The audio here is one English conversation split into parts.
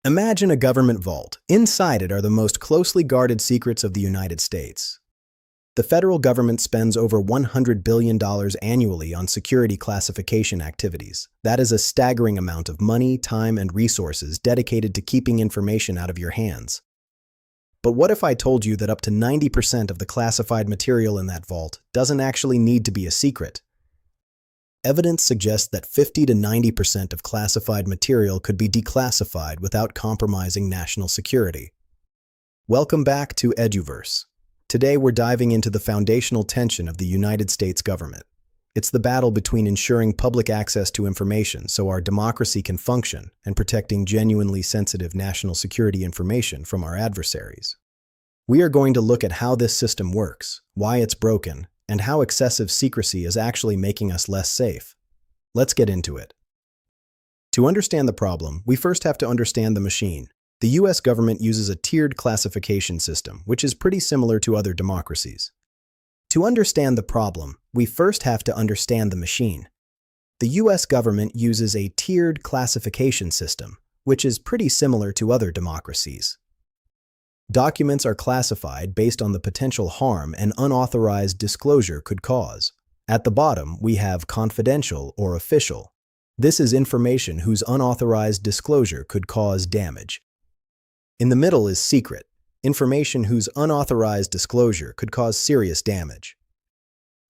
Imagine a government vault. Inside it are the most closely guarded secrets of the United States. The federal government spends over $100 billion annually on security classification activities. That is a staggering amount of money, time, and resources dedicated to keeping information out of your hands. But what if I told you that up to 90% of the classified material in that vault doesn't actually need to be a secret? Evidence suggests that 50 to 90% of classified material could be declassified without compromising national security. Welcome back to Eduverse. Today we're diving into the foundational tension of the United States government. It's the battle between ensuring public access to information so our democracy can function and protecting genuinely sensitive national security information from our adversaries. We are going to look at how this system works, why it's broken, and how excessive secrecy is actually making us less safe. Let's get into it. To understand the problem, we first have to understand the machine. The US government uses a tiered classification system, which is pretty similar to other democracies. To understand the problem, we first have to understand the machine. The US government uses a tiered classification system, which is pretty similar to other democracies. Documents are classified based on the potential harm an unauthorized disclosure could cause. At the bottom, we have confidential or official. This is information whose unauthorized disclosure could cause damage. In the middle is secret, information whose unauthorized disclosure could cause serious damage.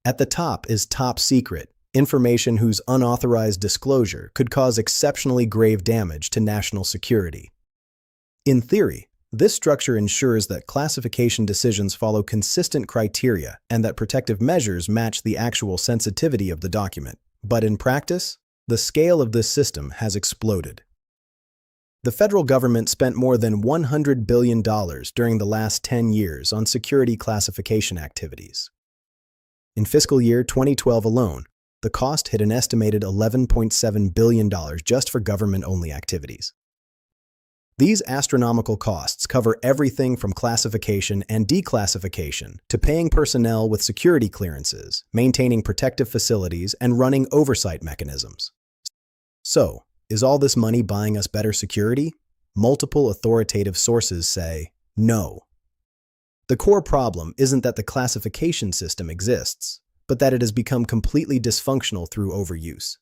At the top is top secret, information whose unauthorized disclosure could cause exceptionally grave damage to national security. In theory, this structure ensures that classification decisions follow consistent criteria and that protective measures match the actual sensitivity of the document. But in practice, the scale of this system has exploded. The federal government spent more than $100 billion during the last 10 years on security classification activities. In fiscal year 2012 alone, the cost hit an estimated $11.7 billion just for government-only activities. These astronomical costs cover everything from classification and declassification to paying personnel with security clearances, maintaining protective facilities, and running oversight mechanisms. So, is all this money buying us better security? Multiple authoritative sources say no. The core problem isn't that the classification system exists, but that it has become completely dysfunctional through overuse.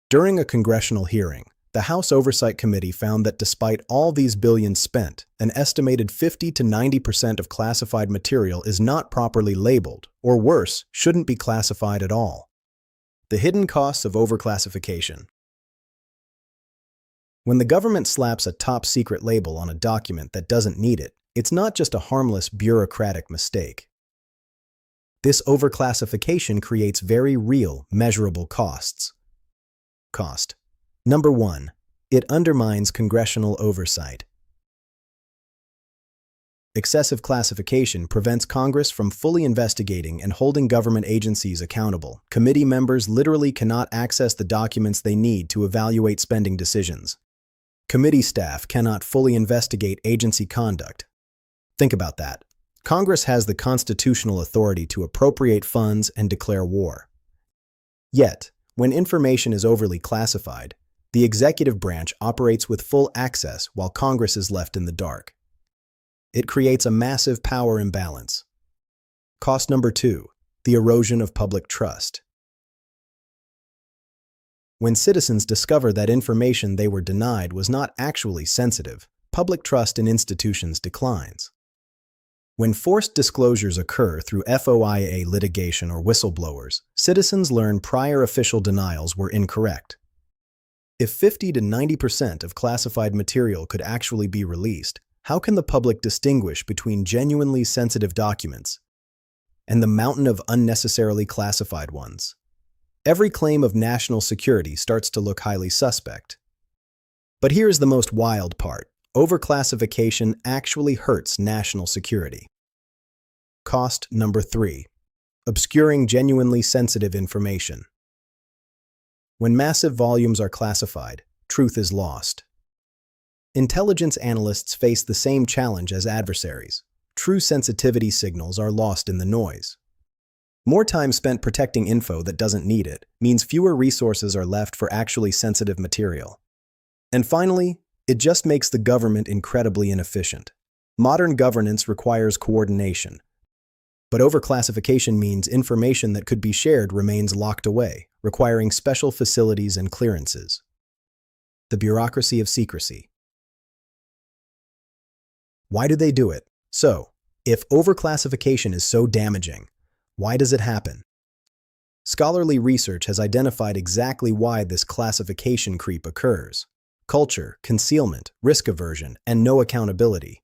During a congressional hearing, the House Oversight Committee found that despite all these billions spent, an estimated 50 to 90% of classified material is not properly labeled, or worse, shouldn't be classified at all. The hidden costs of overclassification. When the government slaps a top secret label on a document that doesn't need it, it's not just a harmless bureaucratic mistake. This overclassification creates very real, measurable costs. Cost. Number 1. It undermines congressional oversight. Excessive classification prevents Congress from fully investigating and holding government agencies accountable. Committee members literally cannot access the documents they need to evaluate spending decisions. Committee staff cannot fully investigate agency conduct. Think about that. Congress has the constitutional authority to appropriate funds and declare war. Yet, when information is overly classified, the executive branch operates with full access while Congress is left in the dark. It creates a massive power imbalance. Cost number 2, the erosion of public trust. When citizens discover that information they were denied was not actually sensitive, public trust in institutions declines. When forced disclosures occur through FOIA litigation or whistleblowers, citizens learn prior official denials were incorrect. If 50 to 90% of classified material could actually be released, how can the public distinguish between genuinely sensitive documents and the mountain of unnecessarily classified ones? Every claim of national security starts to look highly suspect. But here's the most wild part. Overclassification actually hurts national security. Cost number 3. Obscuring genuinely sensitive information. When massive volumes are classified, truth is lost. Intelligence analysts face the same challenge as adversaries. True sensitivity signals are lost in the noise. More time spent protecting info that doesn't need it means fewer resources are left for actually sensitive material. And finally, It just makes the government incredibly inefficient. Modern governance requires coordination, but overclassification means information that could be shared remains locked away, requiring special facilities and clearances. The bureaucracy of secrecy. Why do they do it? So, if overclassification is so damaging, why does it happen? Scholarly research has identified exactly why this classification creep occurs: culture, concealment, risk aversion, and no accountability.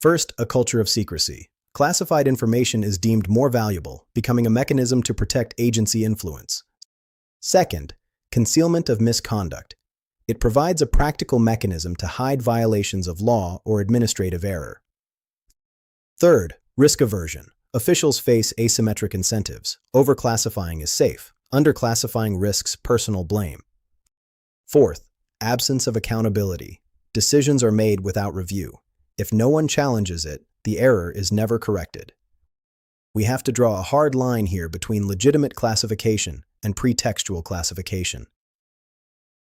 First, a culture of secrecy. Classified information is deemed more valuable, becoming a mechanism to protect agency influence. Second, concealment of misconduct. It provides a practical mechanism to hide violations of law or administrative error. Third, risk aversion. Officials face asymmetric incentives. Overclassifying is safe. Underclassifying risks personal blame. Fourth, absence of accountability. Decisions are made without review. If no one challenges it, the error is never corrected. We have to draw a hard line here between legitimate classification and pretextual classification.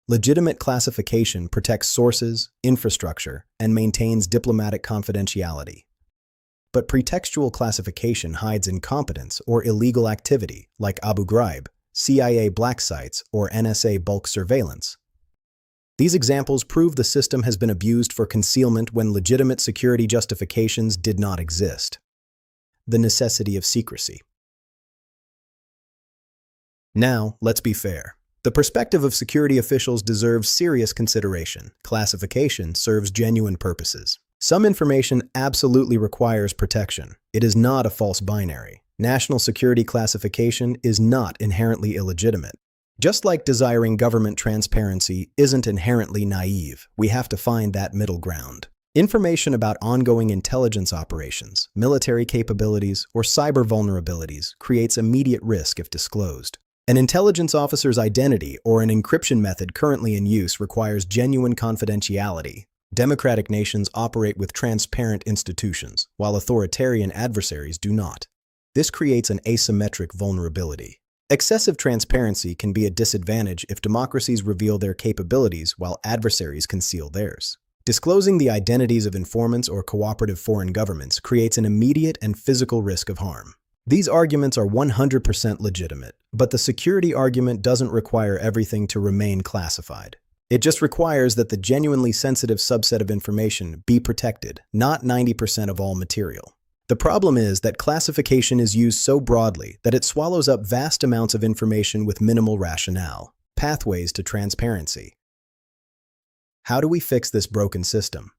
Legitimate classification protects sources, infrastructure, and maintains diplomatic confidentiality. But pretextual classification hides incompetence or illegal activity, like Abu Ghraib, CIA black sites, or NSA bulk surveillance. These examples prove the system has been abused for concealment when legitimate security justifications did not exist. The necessity of secrecy. Now, let's be fair. The perspective of security officials deserves serious consideration. Classification serves genuine purposes. Some information absolutely requires protection. It is not a false binary. National security classification is not inherently illegitimate. Just like desiring government transparency isn't inherently naive, we have to find that middle ground. Information about ongoing intelligence operations, military capabilities, or cyber vulnerabilities creates immediate risk if disclosed. An intelligence officer's identity or an encryption method currently in use requires genuine confidentiality. Democratic nations operate with transparent institutions, while authoritarian adversaries do not. This creates an asymmetric vulnerability. Excessive transparency can be a disadvantage if democracies reveal their capabilities while adversaries conceal theirs. Disclosing the identities of informants or cooperative foreign governments creates an immediate and physical risk of harm. These arguments are 100% legitimate, but the security argument doesn't require everything to remain classified. It just requires that the genuinely sensitive subset of information be protected, not 90% of all material. The problem is that classification is used so broadly that it swallows up vast amounts of information with minimal rationale. Pathways to transparency. How do we fix this broken system?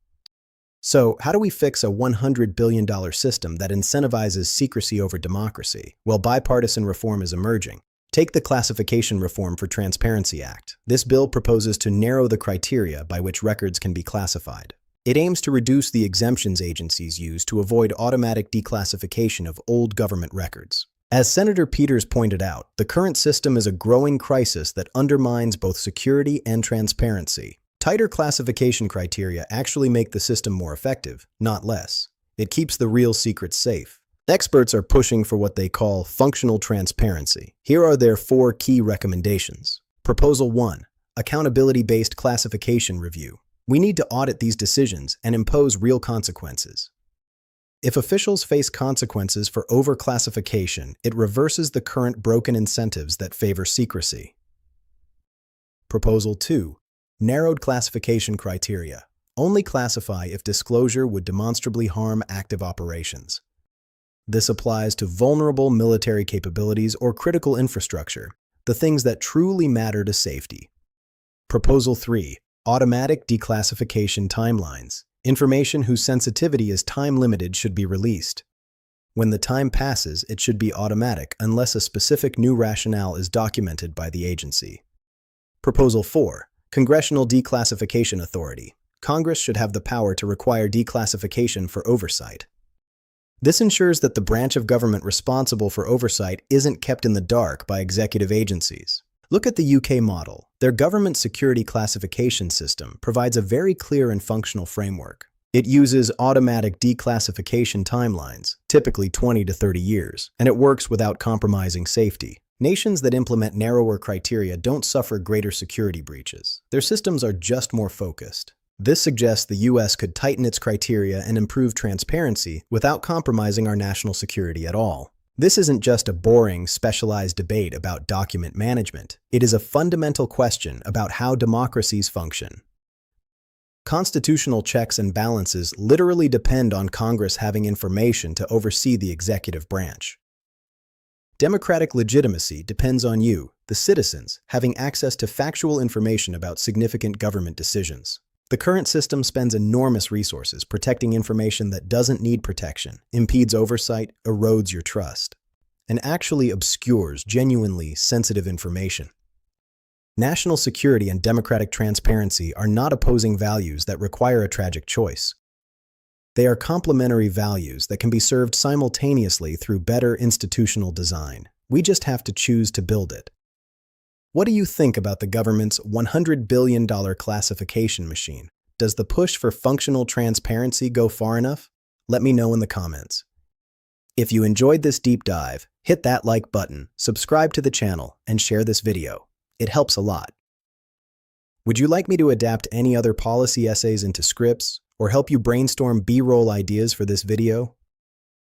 So, how do we fix a $100 billion system that incentivizes secrecy over democracy? Well, bipartisan reform is emerging. Take the Classification Reform for Transparency Act. This bill proposes to narrow the criteria by which records can be classified. It aims to reduce the exemptions agencies use to avoid automatic declassification of old government records. As Senator Peters pointed out, the current system is a growing crisis that undermines both security and transparency. Tighter classification criteria actually make the system more effective, not less. It keeps the real secrets safe. Experts are pushing for what they call functional transparency. Here are their 4 key recommendations. Proposal 1. Accountability-based classification review. We need to audit these decisions and impose real consequences. If officials face consequences for overclassification, it reverses the current broken incentives that favor secrecy. Proposal 2. Narrowed classification criteria. Only classify if disclosure would demonstrably harm active operations. This applies to vulnerable military capabilities or critical infrastructure, the things that truly matter to safety. Proposal 3. Automatic declassification timelines. Information whose sensitivity is time-limited should be released. When the time passes, it should be automatic unless a specific new rationale is documented by the agency. Proposal 4. Congressional Declassification Authority. Congress should have the power to require declassification for oversight. This ensures that the branch of government responsible for oversight isn't kept in the dark by executive agencies. Look at the UK model. Their government security classification system provides a very clear and functional framework. It uses automatic declassification timelines, typically 20 to 30 years, and it works without compromising safety. Nations that implement narrower criteria don't suffer greater security breaches. Their systems are just more focused. This suggests the U.S. could tighten its criteria and improve transparency without compromising our national security at all. This isn't just a boring, specialized debate about document management. It is a fundamental question about how democracies function. Constitutional checks and balances literally depend on Congress having information to oversee the executive branch. Democratic legitimacy depends on you, the citizens, having access to factual information about significant government decisions. The current system spends enormous resources protecting information that doesn't need protection, impedes oversight, erodes your trust, and actually obscures genuinely sensitive information. National security and democratic transparency are not opposing values that require a tragic choice. They are complementary values that can be served simultaneously through better institutional design. We just have to choose to build it. What do you think about the government's $100 billion classification machine? Does the push for functional transparency go far enough? Let me know in the comments. If you enjoyed this deep dive, hit that like button, subscribe to the channel, and share this video. It helps a lot. Would you like me to adapt any other policy essays into scripts, or help you brainstorm B-roll ideas for this video?